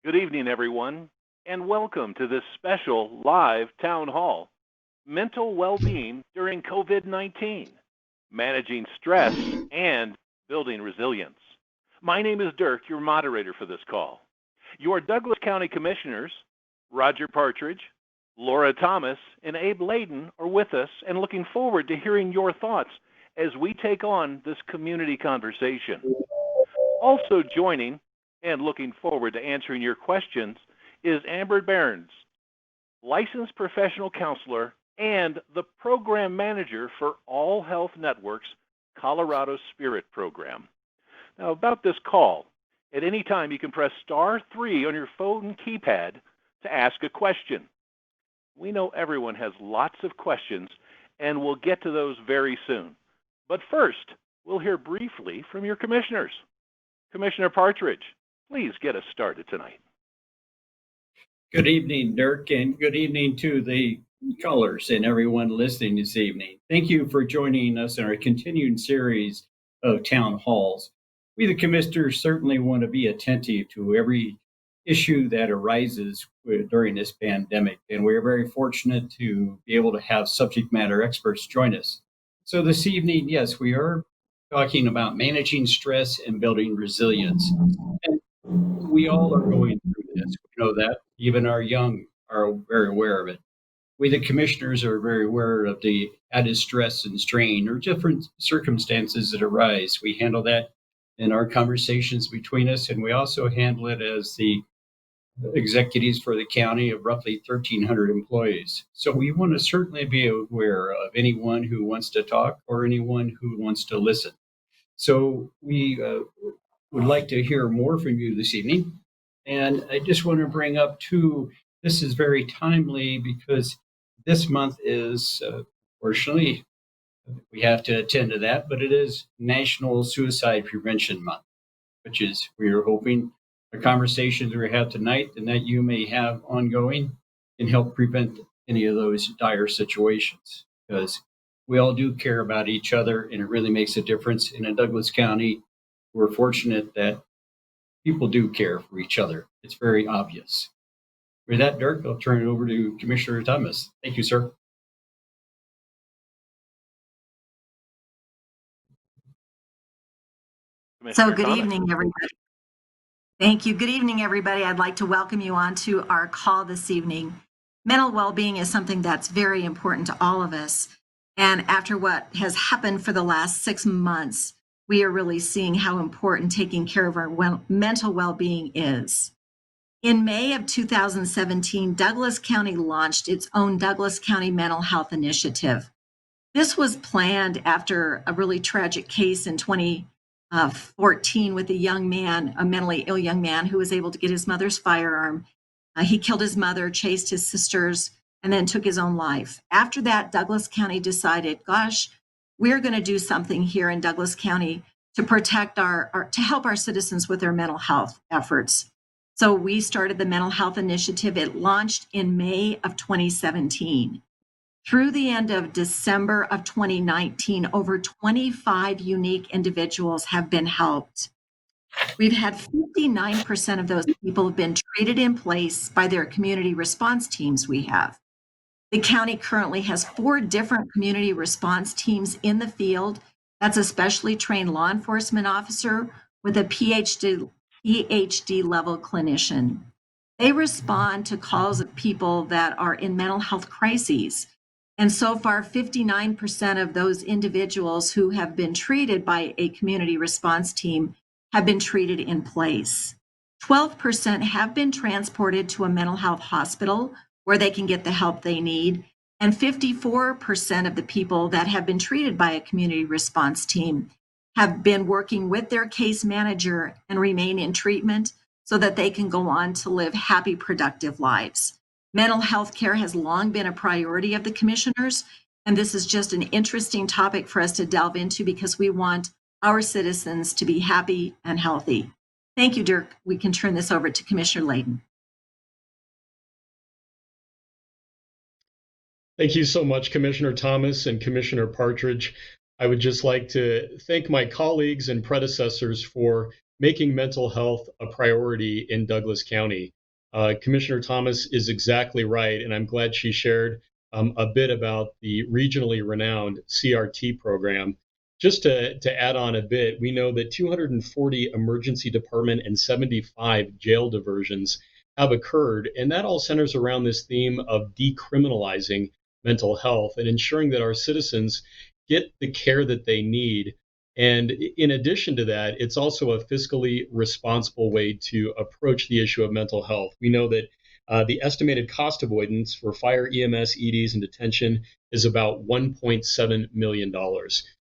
Good evening, everyone, and welcome to this special live town hall, Mental Well-Being During COVID-19, Managing Stress and Building Resilience. My name is Dirk, your moderator for this call. Your Douglas County Commissioners, Roger Partridge, Laura Thomas, and Abe Layden are with us and looking forward to hearing your thoughts as we take on this community conversation. Also joining and looking forward to answering your questions is Amber Behrens, licensed professional counselor and the program manager for All Health Network's Colorado Spirit program. Now, about this call, at any time you can press *3 on your phone keypad to ask a question. We know everyone has lots of questions, and we'll get to those very soon. But first, we'll hear briefly from your commissioners. Commissioner Partridge, please get us started tonight. Good evening, Dirk, and good evening to the callers and everyone listening this evening. Thank you for joining us in our continuing series of town halls. We, the commissioners, certainly want to be attentive to every issue that arises during this pandemic, and we're very fortunate to be able to have subject matter experts join us. So this evening, yes, we are talking about managing stress and building resilience. And we all are going through this. We know that. Even our young are very aware of it. We, the commissioners, are very aware of the added stress and strain or different circumstances that arise. We handle that in our conversations between us, and we also handle it as the executives for the county of roughly 1,300 employees. So we want to certainly be aware of anyone who wants to talk or anyone who wants to listen. So we would like to hear more from you this evening. And I just want to bring up this is very timely because this month is, fortunately, we have to attend to that, but it is National Suicide Prevention Month, which is, we are hoping the conversations we have tonight and that you may have ongoing can help prevent any of those dire situations, because we all do care about each other and it really makes a difference. And in Douglas County, we're fortunate that people do care for each other. It's very obvious. With that, Dirk, I'll turn it over to Commissioner Thomas. Thank you, sir. So good evening, everybody. Thank you. Good evening, everybody. I'd like to welcome you on to our call this evening. Mental well-being is something that's very important to all of us. And after what has happened for the last 6 months, we are really seeing how important taking care of our mental well-being is. In May of 2017, Douglas County launched its own Douglas County Mental Health Initiative. This was planned after a really tragic case in 2014 with a mentally ill young man who was able to get his mother's firearm. He killed his mother, chased his sisters, and then took his own life. After that, Douglas County decided, gosh, we're going to do something here in Douglas County to protect to help our citizens with their mental health efforts. So we started the Mental Health Initiative. It launched in May of 2017. Through the end of December of 2019, over 25 unique individuals have been helped. We've had 59% of those people have been treated in place by their community response teams we have. The county currently has 4 different community response teams in the field. That's a specially trained law enforcement officer with a PhD level clinician. They respond to calls of people that are in mental health crises. And so far, 59% of those individuals who have been treated by a community response team have been treated in place. 12% have been transported to a mental health hospital where they can get the help they need. And 54% of the people that have been treated by a community response team have been working with their case manager and remain in treatment so that they can go on to live happy, productive lives. Mental health care has long been a priority of the commissioners, and this is just an interesting topic for us to delve into because we want our citizens to be happy and healthy. Thank you, Dirk. We can turn this over to Commissioner Layden. Thank you so much, Commissioner Thomas and Commissioner Partridge. I would just like to thank my colleagues and predecessors for making mental health a priority in Douglas County. Commissioner Thomas is exactly right, and I'm glad she shared a bit about the regionally renowned CRT program. Just to add on a bit, we know that 240 emergency department and 75 jail diversions have occurred, and that all centers around this theme of decriminalizing mental health and ensuring that our citizens get the care that they need. And in addition to that, it's also a fiscally responsible way to approach the issue of mental health. We know that the estimated cost avoidance for fire, EMS, EDs, and detention is about $1.7 million.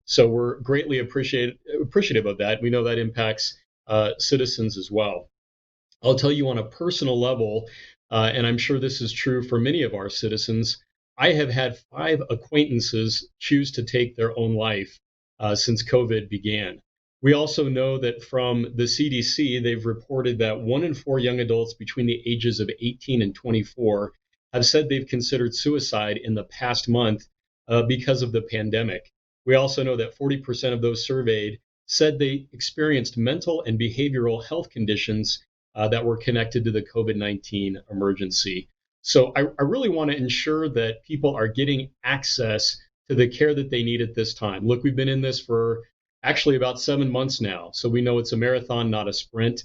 So we're greatly appreciative of that. We know that impacts citizens as well. I'll tell you on a personal level, and I'm sure this is true for many of our citizens, I have had 5 acquaintances choose to take their own life since COVID began. We also know that from the CDC, they've reported that 1 in 4 young adults between the ages of 18 and 24 have said they've considered suicide in the past month because of the pandemic. We also know that 40% of those surveyed said they experienced mental and behavioral health conditions that were connected to the COVID-19 emergency. So I really want to ensure that people are getting access to the care that they need at this time. Look, we've been in this for actually about 7 months now, so we know it's a marathon, not a sprint.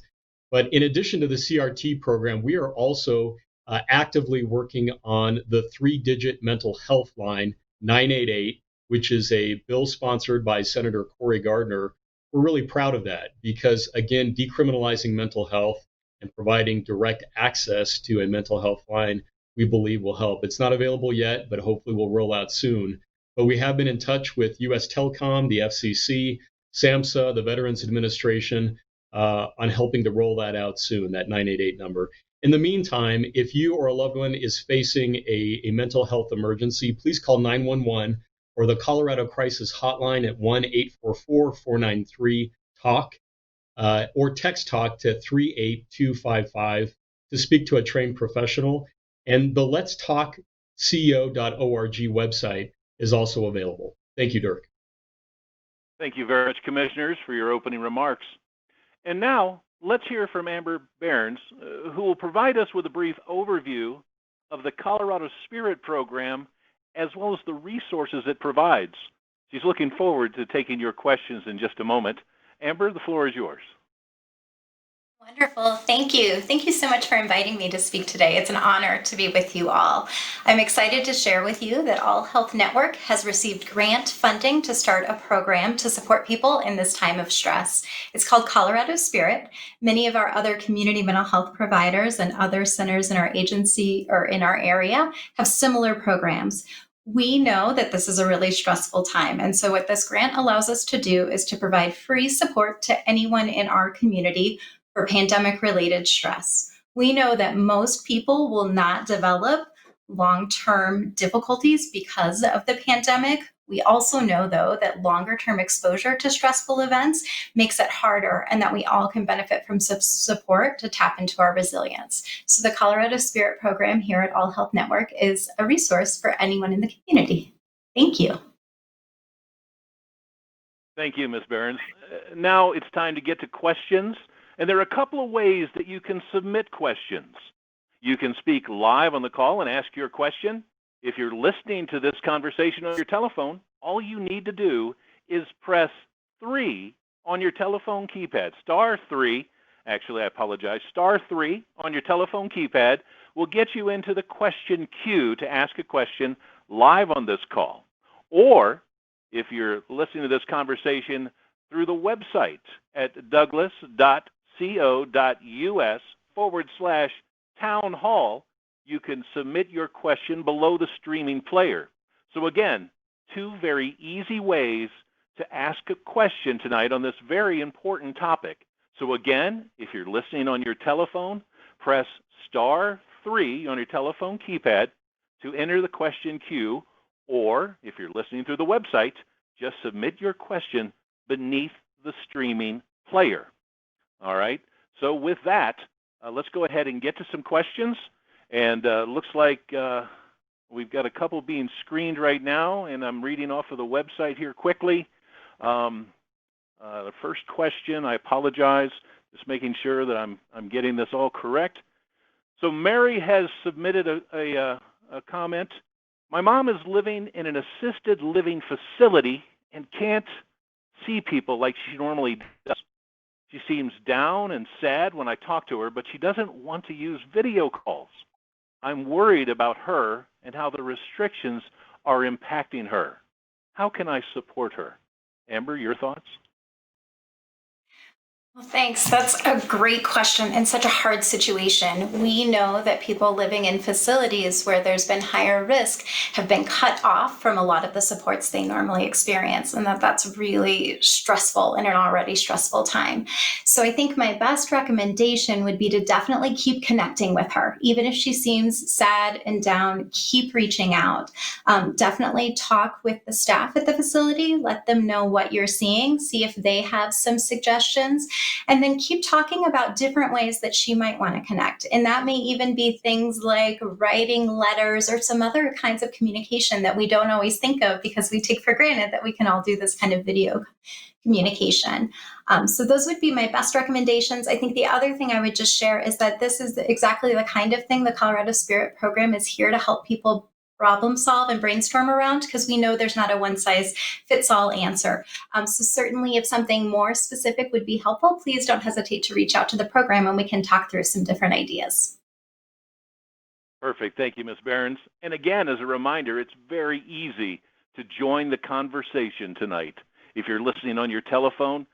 But in addition to the CRT program, we are also actively working on the 3-digit mental health line, 988, which is a bill sponsored by Senator Cory Gardner. We're really proud of that because, again, decriminalizing mental health and providing direct access to a mental health line, we believe will help. It's not available yet, but hopefully will roll out soon. But we have been in touch with US Telecom, the FCC, SAMHSA, the Veterans Administration, on helping to roll that out soon, that 988 number. In the meantime, if you or a loved one is facing a mental health emergency, please call 911 or the Colorado Crisis Hotline at 1-844-493-TALK, or text TALK to 38255 to speak to a trained professional. And the letstalkco.org website is also available. Thank you, Dirk. Thank you very much, Commissioners, for your opening remarks. And now, let's hear from Amber Behrens, who will provide us with a brief overview of the Colorado Spirit program, as well as the resources it provides. She's looking forward to taking your questions in just a moment. Amber, the floor is yours. Wonderful. Thank you. Thank you so much for inviting me to speak today. It's an honor to be with you all. I'm excited to share with you that All Health Network has received grant funding to start a program to support people in this time of stress. It's called Colorado Spirit. Many of our other community mental health providers and other centers in our agency or in our area have similar programs. We know that this is a really stressful time. And so what this grant allows us to do is to provide free support to anyone in our community for pandemic-related stress. We know that most people will not develop long-term difficulties because of the pandemic. We also know, though, that longer-term exposure to stressful events makes it harder, and that we all can benefit from support to tap into our resilience. So the Colorado Spirit program here at All Health Network is a resource for anyone in the community. Thank you. Thank you, Ms. Behrens. Now it's time to get to questions. And there are a couple of ways that you can submit questions. You can speak live on the call and ask your question. If you're listening to this conversation on your telephone, all you need to do is press 3 on your telephone keypad. Star 3 on your telephone keypad will get you into the question queue to ask a question live on this call. Or if you're listening to this conversation through the website at douglas.co.us/town hall, you can submit your question below the streaming player. So again, 2 very easy ways to ask a question tonight on this very important topic. So again, if you're listening on your telephone, press star 3 on your telephone keypad to enter the question queue, or if you're listening through the website, just submit your question beneath the streaming player. All right, so with that, let's go ahead and get to some questions. And looks like we've got a couple being screened right now, and I'm reading off of the website here quickly. The first question, I apologize. Just making sure that I'm getting this all correct. So Mary has submitted a comment. My mom is living in an assisted living facility and can't see people like she normally does. She seems down and sad when I talk to her, but she doesn't want to use video calls. I'm worried about her and how the restrictions are impacting her. How can I support her? Amber, your thoughts? Well, thanks. That's a great question and such a hard situation. We know that people living in facilities where there's been higher risk have been cut off from a lot of the supports they normally experience, and that's really stressful in an already stressful time. So I think my best recommendation would be to definitely keep connecting with her. Even if she seems sad and down, keep reaching out. Definitely talk with the staff at the facility, let them know what you're seeing, see if they have some suggestions. And then keep talking about different ways that she might want to connect. And that may even be things like writing letters or some other kinds of communication that we don't always think of because we take for granted that we can all do this kind of video communication. So those would be my best recommendations. I think the other thing I would just share is that this is exactly the kind of thing the Colorado Spirit program is here to help people problem solve and brainstorm around, because we know there's not a one size fits all answer. So certainly if something more specific would be helpful, please don't hesitate to reach out to the program and we can talk through some different ideas. Perfect. Thank you, Ms. Behrens. And again, as a reminder, it's very easy to join the conversation tonight. If you're listening on your telephone,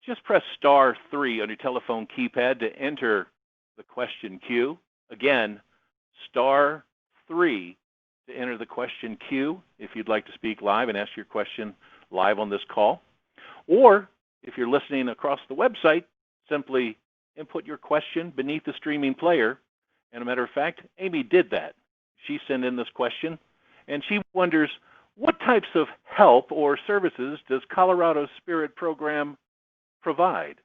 just press *3 on your telephone keypad to enter the question queue. Again, *3 to enter the question queue if you'd like to speak live and ask your question live on this call. Or if you're listening across the website, simply input your question beneath the streaming player. And a matter of fact, Amy did that. She sent in this question, and she wonders, what types of help or services does Colorado Spirit Program provide?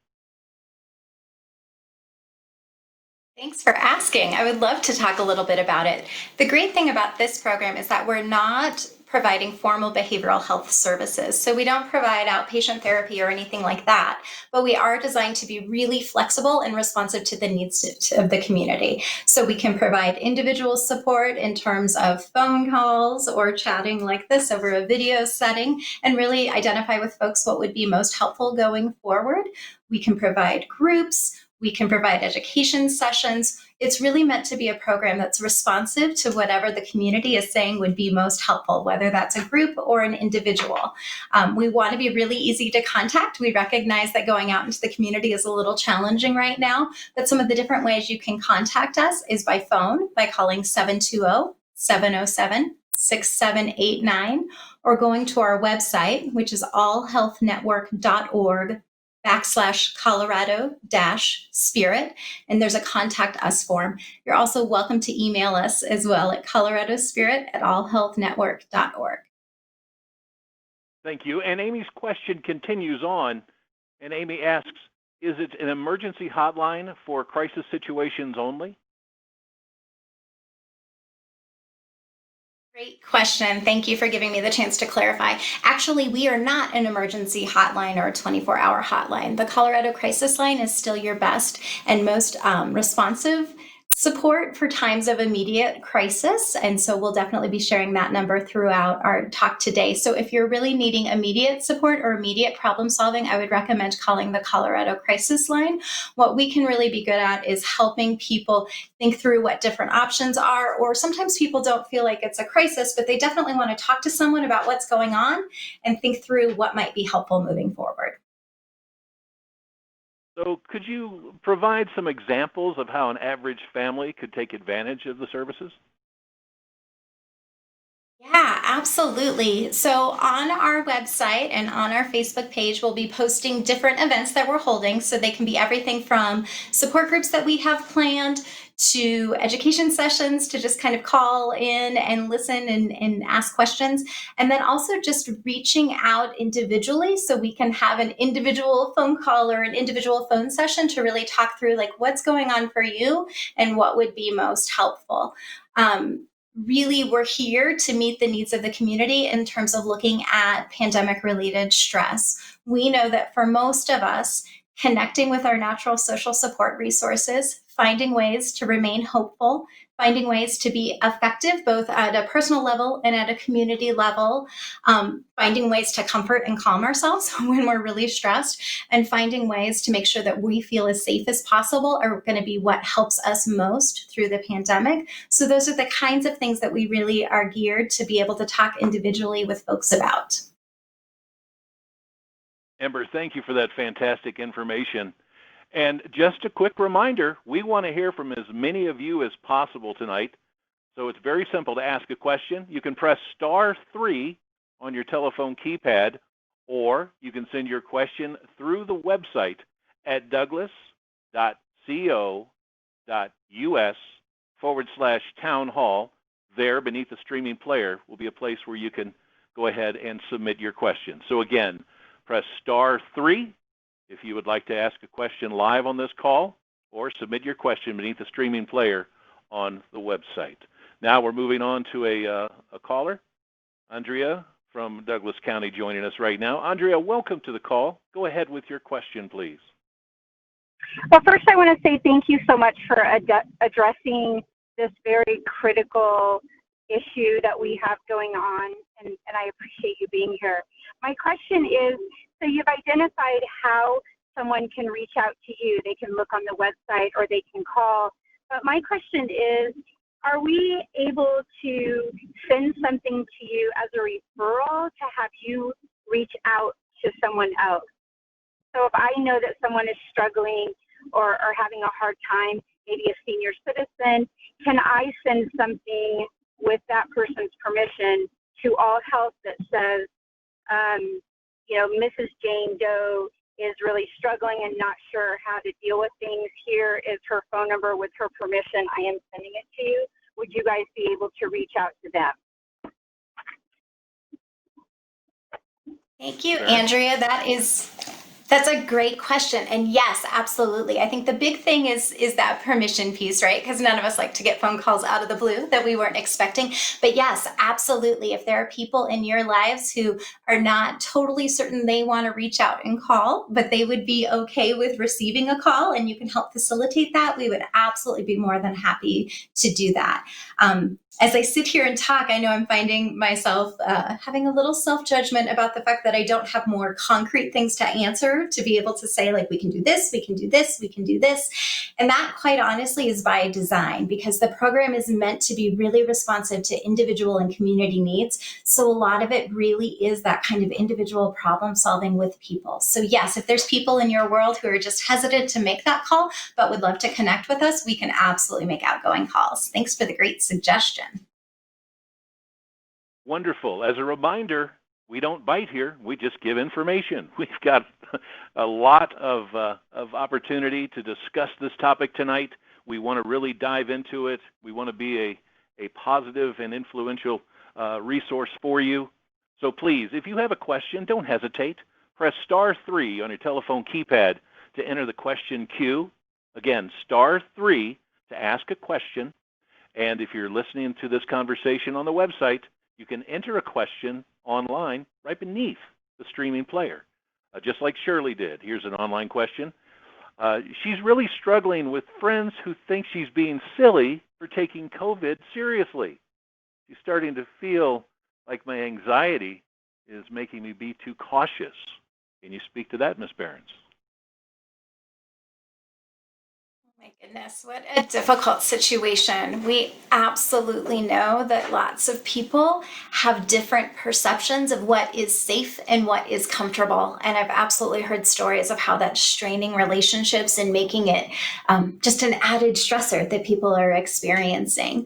Thanks for asking. I would love to talk a little bit about it. The great thing about this program is that we're not providing formal behavioral health services. So we don't provide outpatient therapy or anything like that, but we are designed to be really flexible and responsive to the needs of the community. So we can provide individual support in terms of phone calls or chatting like this over a video setting and really identify with folks what would be most helpful going forward. We can provide groups. We can provide education sessions. It's really meant to be a program that's responsive to whatever the community is saying would be most helpful, whether that's a group or an individual. We want to be really easy to contact. We recognize that going out into the community is a little challenging right now, but some of the different ways you can contact us is by phone, by calling 720-707-6789, or going to our website, which is allhealthnetwork.org/Colorado-Spirit, and there's a contact us form. You're also welcome to email us as well at coloradospirit@allhealthnetwork.org. Thank you. And Amy's question continues on, and Amy asks, is it an emergency hotline for crisis situations only? Great question. Thank you for giving me the chance to clarify. Actually, we are not an emergency hotline or a 24-hour hotline. The Colorado Crisis Line is still your best and most responsive support for times of immediate crisis. And so we'll definitely be sharing that number throughout our talk today. So if you're really needing immediate support or immediate problem solving, I would recommend calling the Colorado Crisis Line. What we can really be good at is helping people think through what different options are, or sometimes people don't feel like it's a crisis, but they definitely want to talk to someone about what's going on and think through what might be helpful moving forward. So could you provide some examples of how an average family could take advantage of the services? Yeah, absolutely. So on our website and on our Facebook page, we'll be posting different events that we're holding. So they can be everything from support groups that we have planned to education sessions to just kind of call in and listen and ask questions. And then also just reaching out individually so we can have an individual phone call or an individual phone session to really talk through like what's going on for you and what would be most helpful. Really, we're here to meet the needs of the community in terms of looking at pandemic-related stress. We know that for most of us, connecting with our natural social support resources, finding ways to remain hopeful, finding ways to be effective both at a personal level and at a community level, finding ways to comfort and calm ourselves when we're really stressed, and finding ways to make sure that we feel as safe as possible are going to be what helps us most through the pandemic. So those are the kinds of things that we really are geared to be able to talk individually with folks about. Amber, thank you for that fantastic information. And just a quick reminder, we want to hear from as many of you as possible tonight. So it's very simple to ask a question. You can press *3 on your telephone keypad, or you can send your question through the website at douglas.co.us/town hall. There, beneath the streaming player, will be a place where you can go ahead and submit your question. So again, press *3 if you would like to ask a question live on this call, or submit your question beneath the streaming player on the website. Now we're moving on to a caller, Andrea from Douglas County, joining us right now. Andrea, welcome to the call. Go ahead with your question, please. Well, first I want to say thank you so much for addressing this very critical issue that we have going on, and I appreciate you being here. My question is, so you've identified how someone can reach out to you. They can look on the website or they can call. But my question is, are we able to send something to you as a referral to have you reach out to someone else? So if I know that someone is struggling or having a hard time, maybe a senior citizen, can I send something with that person's permission to All Health that says, Mrs. Jane Doe is really struggling and not sure how to deal with things. Here is her phone number. With her permission, I am sending it to you. Would you guys be able to reach out to them? Thank you, Andrea. That's a great question. And yes, absolutely. I think the big thing is that permission piece, right? Because none of us like to get phone calls out of the blue that we weren't expecting. But yes, absolutely. If there are people in your lives who are not totally certain they want to reach out and call, but they would be okay with receiving a call and you can help facilitate that, we would absolutely be more than happy to do that. As I sit here and talk, I know I'm finding myself having a little self-judgment about the fact that I don't have more concrete things to answer to be able to say, like, we can do this, we can do this, we can do this. And that, quite honestly, is by design, because the program is meant to be really responsive to individual and community needs. So a lot of it really is that kind of individual problem solving with people. So yes, if there's people in your world who are just hesitant to make that call, but would love to connect with us, we can absolutely make outgoing calls. Thanks for the great suggestion. Wonderful. As a reminder, we don't bite here. We just give information. We've got a lot of opportunity to discuss this topic tonight. We want to really dive into it. We want to be a positive and influential resource for you. So please, if you have a question, don't hesitate. Press *3 on your telephone keypad to enter the question queue. Again, *3 to ask a question. And if you're listening to this conversation on the website, you can enter a question online right beneath the streaming player, just like Shirley did. Here's an online question. She's really struggling with friends who think she's being silly for taking COVID seriously. She's starting to feel like my anxiety is making me be too cautious. Can you speak to that, Ms. Behrens? My goodness, what a difficult situation. We absolutely know that lots of people have different perceptions of what is safe and what is comfortable. And I've absolutely heard stories of how that's straining relationships and making it just an added stressor that people are experiencing.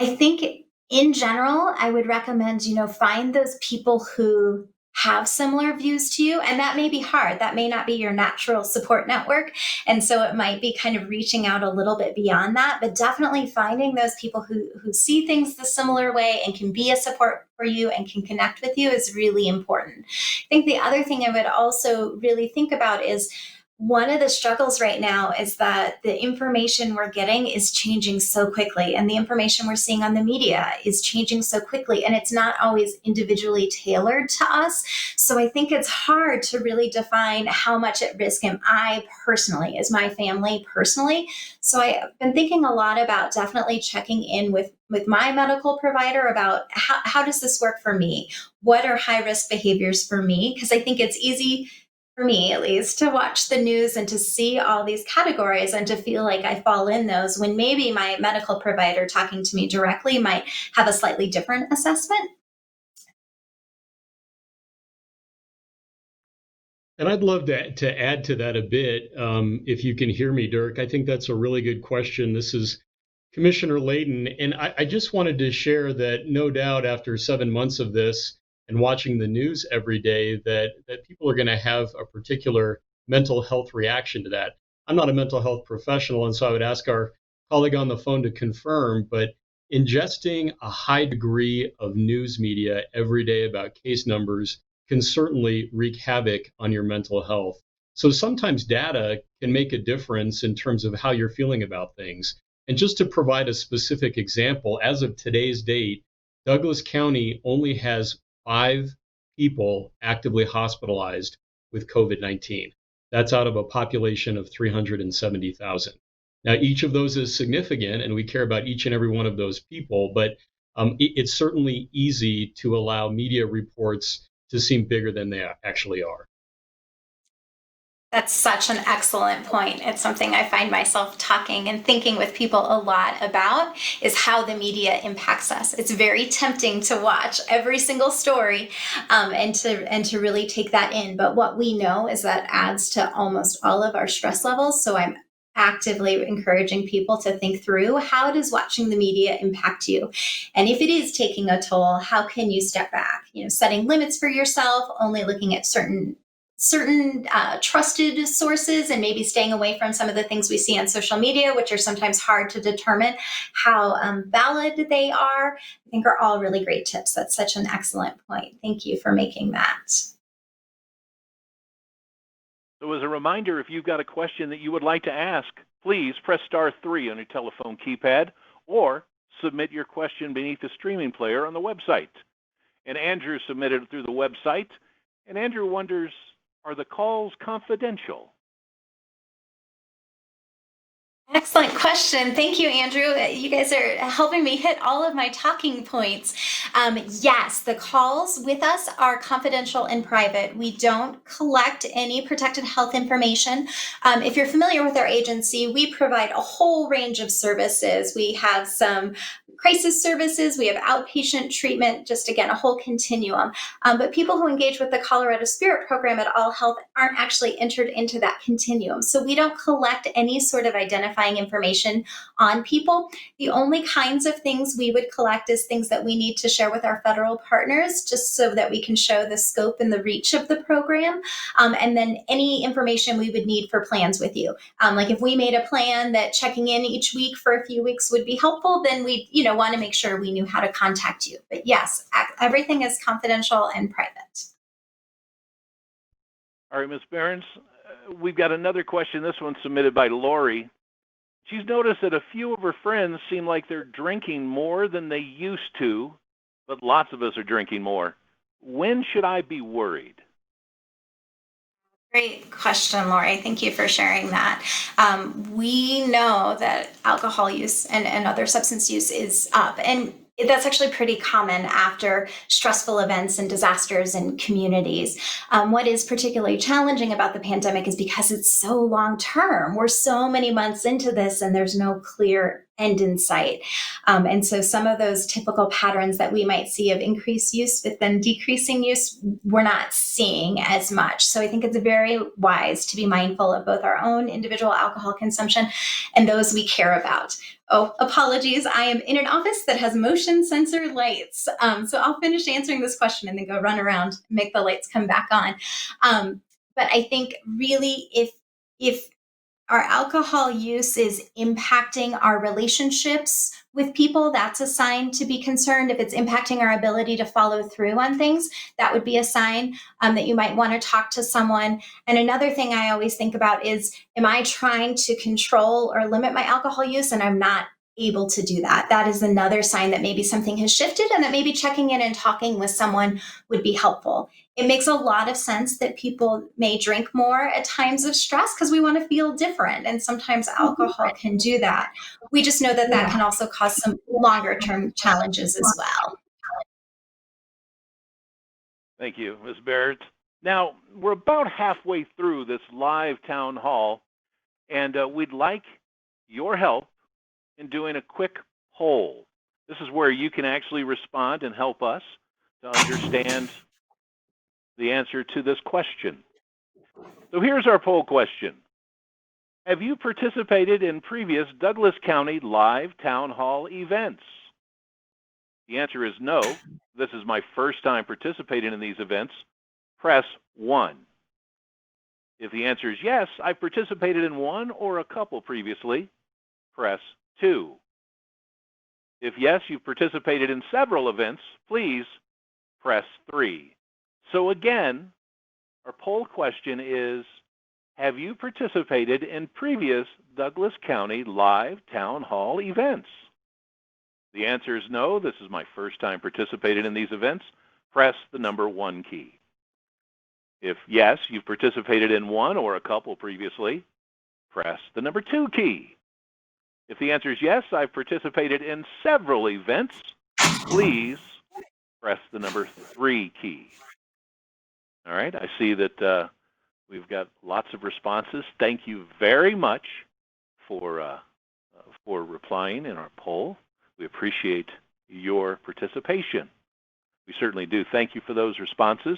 I think in general, I would recommend, find those people who have similar views to you. And that may be hard. That may not be your natural support network. And so it might be kind of reaching out a little bit beyond that, but definitely finding those people who see things the similar way and can be a support for you and can connect with you is really important. I think the other thing I would also really think about is one of the struggles right now is that the information we're getting is changing so quickly, and the information we're seeing on the media is changing so quickly, and it's not always individually tailored to us. So I think it's hard to really define how much at risk am I personally, is my family personally. So I've been thinking a lot about definitely checking in with my medical provider about how does this work for me? What are high risk behaviors for me? Because I think it's easy, for me at least, to watch the news and to see all these categories and to feel like I fall in those, when maybe my medical provider talking to me directly might have a slightly different assessment. And I'd love to add to that a bit, if you can hear me, Dirk. I think that's a really good question. This is Commissioner Layton, and I just wanted to share that no doubt after 7 months of this and watching the news every day, that people are going to have a particular mental health reaction to that. I'm not a mental health professional, and so I would ask our colleague on the phone to confirm, but ingesting a high degree of news media every day about case numbers can certainly wreak havoc on your mental health. So sometimes data can make a difference in terms of how you're feeling about things. And just to provide a specific example, as of today's date, Douglas County only has 5 people actively hospitalized with COVID-19. That's out of a population of 370,000. Now, each of those is significant, and we care about each and every one of those people, but it's certainly easy to allow media reports to seem bigger than they actually are. That's such an excellent point. It's something I find myself talking and thinking with people a lot about, is how the media impacts us. It's very tempting to watch every single story, and to really take that in. But what we know is that adds to almost all of our stress levels. So I'm actively encouraging people to think through, how does watching the media impact you? And if it is taking a toll, how can you step back? Setting limits for yourself, only looking at certain trusted sources, and maybe staying away from some of the things we see on social media, which are sometimes hard to determine how valid they are, I think are all really great tips. That's such an excellent point. Thank you for making that. So as a reminder, if you've got a question that you would like to ask, please press *3 on your telephone keypad, or submit your question beneath the streaming player on the website. And Andrew submitted it through the website, and Andrew wonders, are the calls confidential? Excellent question. Thank you, Andrew. You guys are helping me hit all of my talking points. Yes, the calls with us are confidential and private. We don't collect any protected health information. If you're familiar with our agency, we provide a whole range of services. We have some crisis services, we have outpatient treatment, just again, a whole continuum. But people who engage with the Colorado Spirit program at All Health aren't actually entered into that continuum. So we don't collect any sort of identifying information on people. The only kinds of things we would collect is things that we need to share with our federal partners, just so that we can show the scope and the reach of the program. And then any information we would need for plans with you. Like if we made a plan that checking in each week for a few weeks would be helpful, then we want to make sure we knew how to contact you. But yes, everything is confidential and private. All right, Ms. Behrens, we've got another question. This one's submitted by Lori. She's noticed that a few of her friends seem like they're drinking more than they used to, but lots of us are drinking more. When should I be worried? Great question, Lori. Thank you for sharing that. We know that alcohol use and other substance use is up, and that's actually pretty common after stressful events and disasters in communities. What is particularly challenging about the pandemic is because it's so long term. We're so many months into this, and there's no clear end in sight. And so some of those typical patterns that we might see of increased use but then decreasing use, we're not seeing as much. So I think it's very wise to be mindful of both our own individual alcohol consumption and those we care about. Oh, apologies. I am in an office that has motion sensor lights. So I'll finish answering this question and then go run around, make the lights come back on. But I think really if our alcohol use is impacting our relationships with people, that's a sign to be concerned. If it's impacting our ability to follow through on things, that would be a sign that you might want to talk to someone. And another thing I always think about is, am I trying to control or limit my alcohol use and I'm not able to do that? That is another sign that maybe something has shifted and that maybe checking in and talking with someone would be helpful. It makes a lot of sense that people may drink more at times of stress because we want to feel different. And sometimes alcohol can do that. We just know that that can also cause some longer term challenges as well. Thank you, Ms. Barrett. Now, we're about halfway through this live town hall, and we'd like your help in doing a quick poll. This is where you can actually respond and help us to understand the answer to this question. So here's our poll question. Have you participated in previous Douglas County live town hall events? The answer is no. This is my first time participating in these events. Press 1. If the answer is yes, I've participated in one or a couple previously, press 2. If yes, you've participated in several events, please press 3. So again, our poll question is, have you participated in previous Douglas County live town hall events? The answer is no. This is my first time participating in these events. Press the number 1 key. If yes, you've participated in one or a couple previously, press the number 2 key. If the answer is yes, I've participated in several events, please press the number 3 key. All right, I see that we've got lots of responses. Thank you very much for replying in our poll. We appreciate your participation. We certainly do. Thank you for those responses.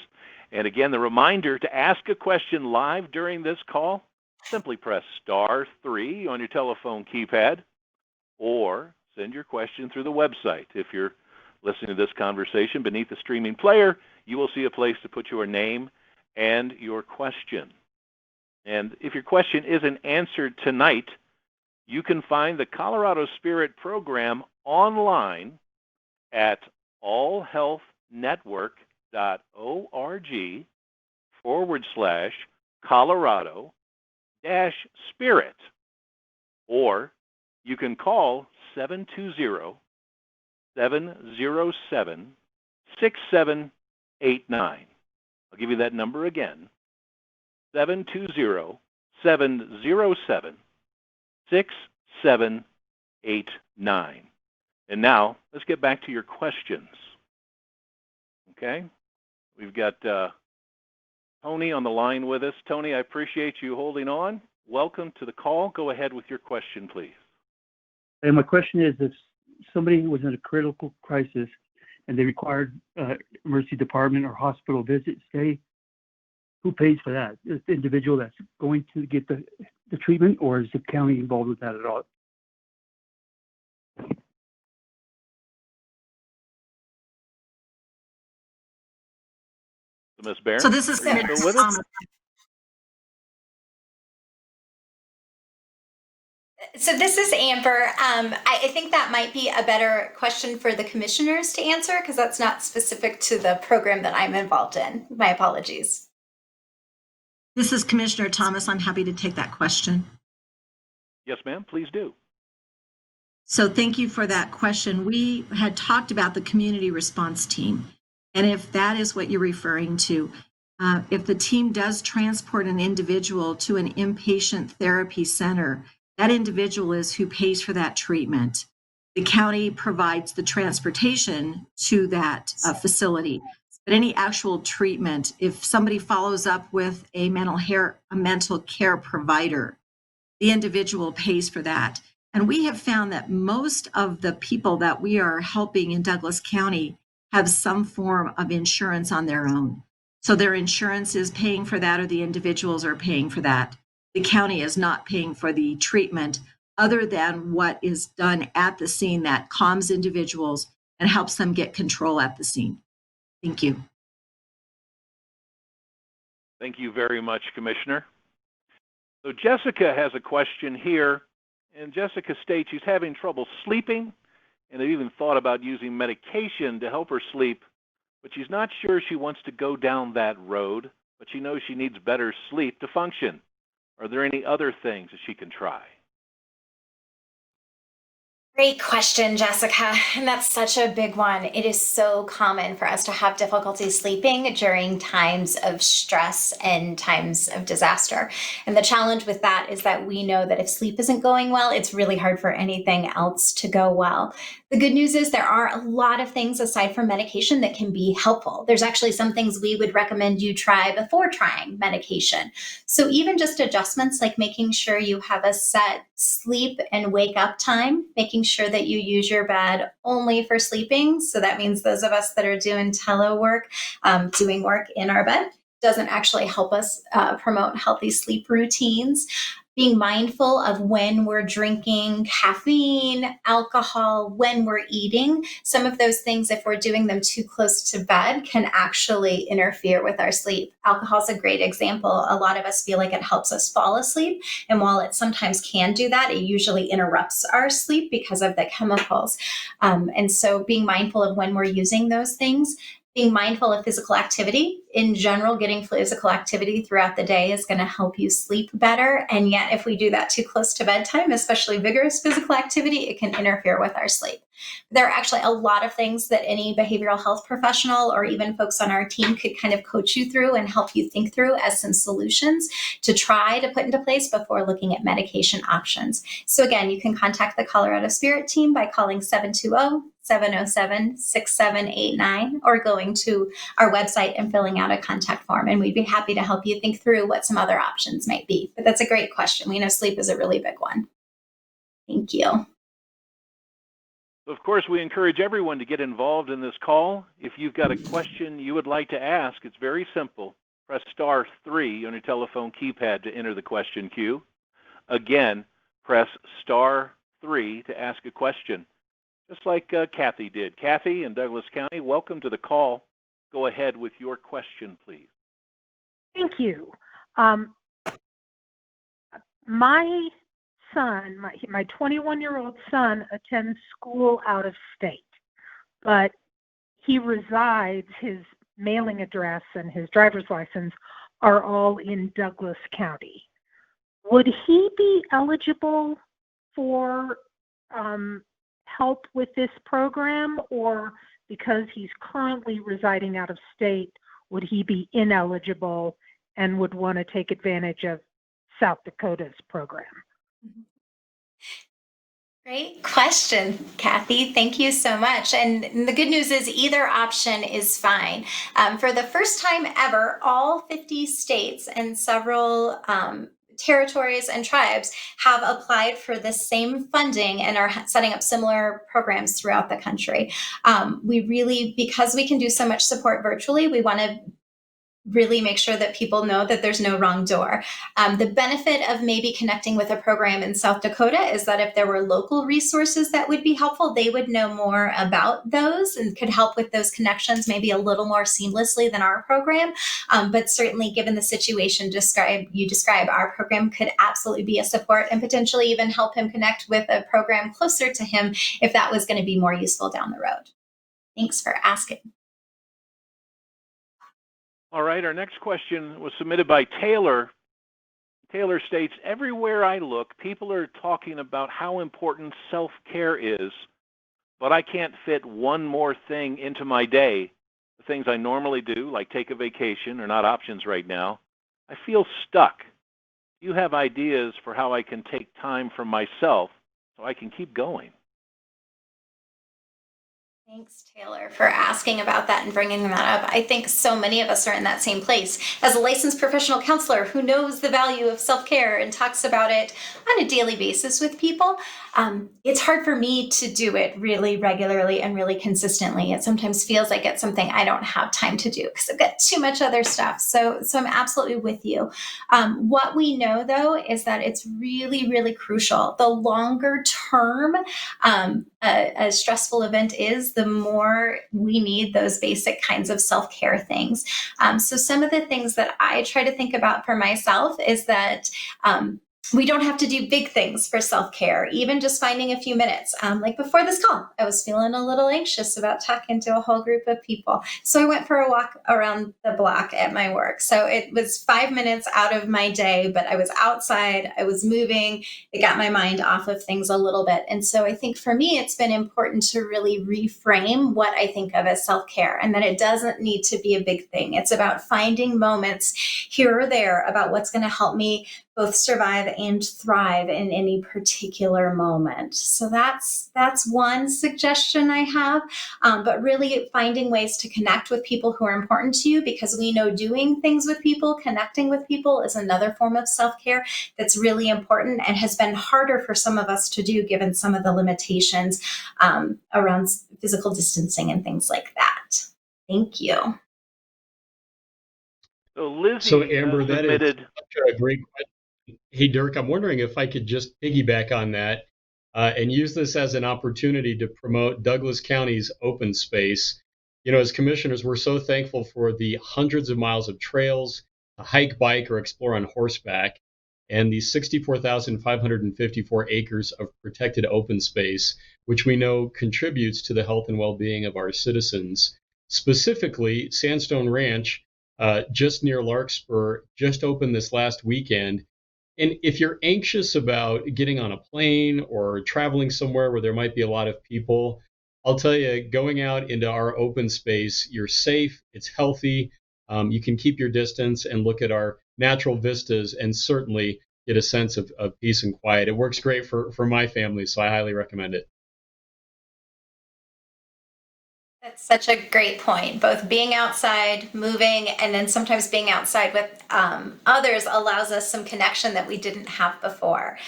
And again, the reminder to ask a question live during this call, simply press *3 on your telephone keypad or send your question through the website. If you're listening to this conversation beneath the streaming player, you will see a place to put your name and your question. And if your question isn't answered tonight, you can find the Colorado Spirit program online at allhealthnetwork.org/Colorado-Spirit. Or you can call 720-707-6789. I'll give you that number again, 720-707-6789. And now, let's get back to your questions. Okay? We've got Tony on the line with us. Tony, I appreciate you holding on. Welcome to the call. Go ahead with your question, please. And my question is, if somebody was in a critical crisis and they required emergency department or hospital visit stay, who pays for that? Is the individual that's going to get the treatment, or is the county involved with that at all? So Ms. Barron, So this is are you still with us? So this is Amber. I think that might be a better question for the commissioners to answer because that's not specific to the program that I'm involved in. My apologies. This is Commissioner Thomas. I'm happy to take that question. Yes, ma'am, please do. So thank you for that question. We had talked about the community response team. And if that is what you're referring to, if the team does transport an individual to an inpatient therapy center, that individual is who pays for that treatment. The county provides the transportation to that facility. But any actual treatment, if somebody follows up with a mental care provider, the individual pays for that. And we have found that most of the people that we are helping in Douglas County have some form of insurance on their own. So their insurance is paying for that, or the individuals are paying for that. The county is not paying for the treatment other than what is done at the scene that calms individuals and helps them get control at the scene. Thank you. Thank you very much, Commissioner. So Jessica has a question here, and Jessica states she's having trouble sleeping, and they've even thought about using medication to help her sleep, but she's not sure she wants to go down that road, but she knows she needs better sleep to function. Are there any other things that she can try? Great question, Jessica. And that's such a big one. It is so common for us to have difficulty sleeping during times of stress and times of disaster. And the challenge with that is that we know that if sleep isn't going well, it's really hard for anything else to go well. The good news is there are a lot of things aside from medication that can be helpful. There's actually some things we would recommend you try before trying medication. So even just adjustments like making sure you have a set sleep and wake up time, making sure that you use your bed only for sleeping. So that means those of us that are doing telework, doing work in our bed, doesn't actually help us promote healthy sleep routines. Being mindful of when we're drinking caffeine, alcohol, when we're eating. Some of those things, if we're doing them too close to bed, can actually interfere with our sleep. Alcohol is a great example. A lot of us feel like it helps us fall asleep. And while it sometimes can do that, it usually interrupts our sleep because of the chemicals. And so being mindful of when we're using those things, being mindful of physical activity. In general, getting physical activity throughout the day is going to help you sleep better. And yet, if we do that too close to bedtime, especially vigorous physical activity, it can interfere with our sleep. There are actually a lot of things that any behavioral health professional or even folks on our team could kind of coach you through and help you think through as some solutions to try to put into place before looking at medication options. So again, you can contact the Colorado Spirit team by calling 720-707-6789 or going to our website and filling out a contact form. And we'd be happy to help you think through what some other options might be. But that's a great question. We know sleep is a really big one. Thank you. Of course, we encourage everyone to get involved in this call. If you've got a question you would like to ask, it's very simple. Press star 3 on your telephone keypad to enter the question queue. Again, press star 3 to ask a question, just like Kathy did. Kathy in Douglas County, welcome to the call. Go ahead with your question, please. Thank you. My son, my 21-year-old son attends school out of state, but he resides, his mailing address and his driver's license are all in Douglas County. Would he be eligible for help with this program, or because he's currently residing out of state, would he be ineligible and would want to take advantage of South Dakota's program? Great question, Kathy. Thank you so much. And the good news is either option is fine. For the first time ever, all 50 states and several territories and tribes have applied for the same funding and are setting up similar programs throughout the country. We really, because we can do so much support virtually, we want to really make sure that people know that there's no wrong door. The benefit of maybe connecting with a program in South Dakota is that if there were local resources that would be helpful, they would know more about those and could help with those connections maybe a little more seamlessly than our program. But certainly given the situation you describe, our program could absolutely be a support and potentially even help him connect with a program closer to him if that was going to be more useful down the road. Thanks for asking. All right, our next question was submitted by Taylor. Taylor states, everywhere I look, people are talking about how important self-care is, but I can't fit one more thing into my day. The things I normally do, like take a vacation, are not options right now. I feel stuck. Do you have ideas for how I can take time for myself so I can keep going? Thanks, Taylor, for asking about that and bringing that up. I think so many of us are in that same place. As a licensed professional counselor who knows the value of self-care and talks about it on a daily basis with people, it's hard for me to do it really regularly and really consistently. It sometimes feels like it's something I don't have time to do because I've got too much other stuff. So I'm absolutely with you. What we know, though, is that it's really, really crucial. The longer term a stressful event is, the more we need those basic kinds of self-care things. So some of the things that I try to think about for myself is that we don't have to do big things for self-care, even just finding a few minutes. Like before this call, I was feeling a little anxious about talking to a whole group of people. So I went for a walk around the block at my work. So it was 5 minutes out of my day, but I was outside, I was moving, it got my mind off of things a little bit. And so I think for me, it's been important to really reframe what I think of as self-care, and that it doesn't need to be a big thing. It's about finding moments here or there about what's going to help me both survive and thrive in any particular moment. So that's one suggestion I have. But really finding ways to connect with people who are important to you, because we know doing things with people, connecting with people is another form of self-care that's really important and has been harder for some of us to do given some of the limitations around physical distancing and things like that. Thank you. So Lizzie So Amber, that is submitted. such a great question. Hey, Dirk, I'm wondering if I could just piggyback on that and use this as an opportunity to promote Douglas County's open space. You know, as commissioners, we're so thankful for the hundreds of miles of trails to hike, bike, or explore on horseback, and the 64,554 acres of protected open space, which we know contributes to the health and well-being of our citizens. Specifically, Sandstone Ranch, just near Larkspur, just opened this last weekend. And if you're anxious about getting on a plane or traveling somewhere where there might be a lot of people, I'll tell you, going out into our open space, you're safe, it's healthy, you can keep your distance and look at our natural vistas and certainly get a sense of peace and quiet. It works great for my family, so I highly recommend it. That's such a great point. Both being outside, moving, and then sometimes being outside with others allows us some connection that we didn't have before.